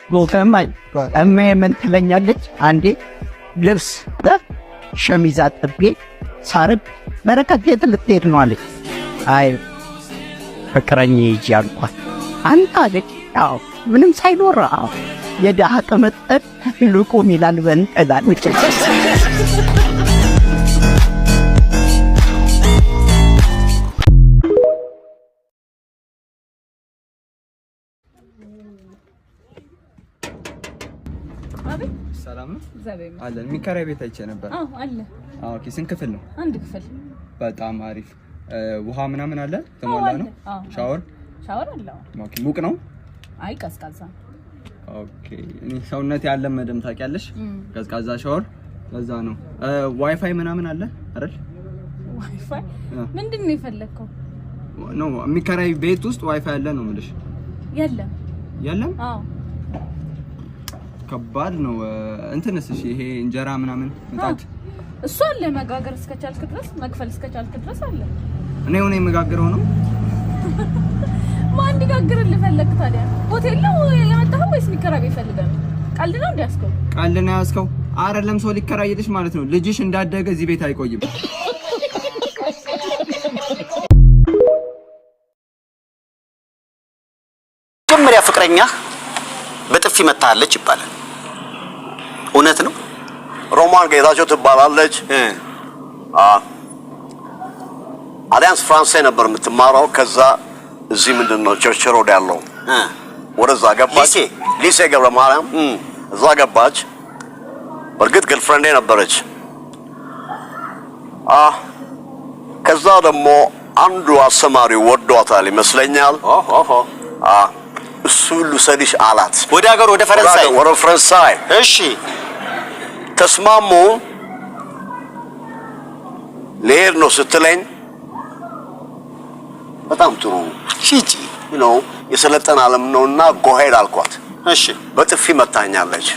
ጎፈማይ እመምን ትለኛለች አንዴ ልብስ ሸሚዝ አጥቤ ሳርብ በረከት የት ልትሄድ ነው አለች። አይ ፍቅረኛ ይጂ አልኳት። አንተ አለች ያው ምንም ሳይኖር የደሃ ቅምጥል ልቁም ይላል በንጠላል ሰላም ነው አለ የሚከራይ ቤት አይቼ ነበር። አለ ኦኬ ስንት ክፍል ነው? አንድ ክፍል። በጣም አሪፍ። ውሃ ምናምን አለ? ተሟላ ነው? ሻወር አለ። ኦኬ ሙቅ ነው? አይ ቀዝቃዛ። ኦኬ እኔ ሰውነት ያለ መደም ታውቂያለሽ? ቀዝቃዛ ሻወር ለዛ ነው። ዋይፋይ ምናምን አለ አይደል? ዋይፋይ ምንድነው የፈለከው? ነው የሚከራይ ቤት ውስጥ ዋይፋይ አለ ነው የምልሽ? የለም? አዎ ከባድ ነው። እንትንስ እሺ ይሄ እንጀራ ምናምን ምጣድ እሱ አለ መጋገር እስከቻልክ ድረስ መክፈል እስከቻልክ ድረስ አለ። እኔ ሆነ የምጋግረው ነው። ማን ይጋግርልህ ፈለክ ታዲያ? ሆቴል ነው ያመጣኸው ወይስ ሊከራይ ቤት ፈልገህ ነው? ቀልድ ነው እንዲያስከው? ቀልድ ነው ያስከው? አይደለም ሰው ሊከራይልሽ ማለት ነው። ልጅሽ እንዳደገ እዚህ ቤት አይቆይም። መጀመሪያ ፍቅረኛ በጥፊ መታለች ይባላል። እውነት ነው? ሮማን ጌታቸው ትባላለች። አሊያንስ ፍራንሴ ነበር የምትማረው። ከዛ እዚህ ምንድነው ቸርችል ሮድ ያለው ወደዛ ገባች። ሊሴ ገብረ ማርያም እዛ ገባች። በርግጥ ግርልፍሬንዴ ነበረች። ከዛ ደግሞ አንዱ አስተማሪ ወዷታል ይመስለኛል። እሱ ልውሰድሽ አላት። ወደ ሀገር ወደ ፈረንሳይ። እሺ ተስማሙ። ልሄድ ነው ስትለኝ በጣም ጥሩ ሂጂ ነው የሰለጠነ ዓለም ነውና ጎሄድ አልኳት። እሺ በጥፊ መታኛለች።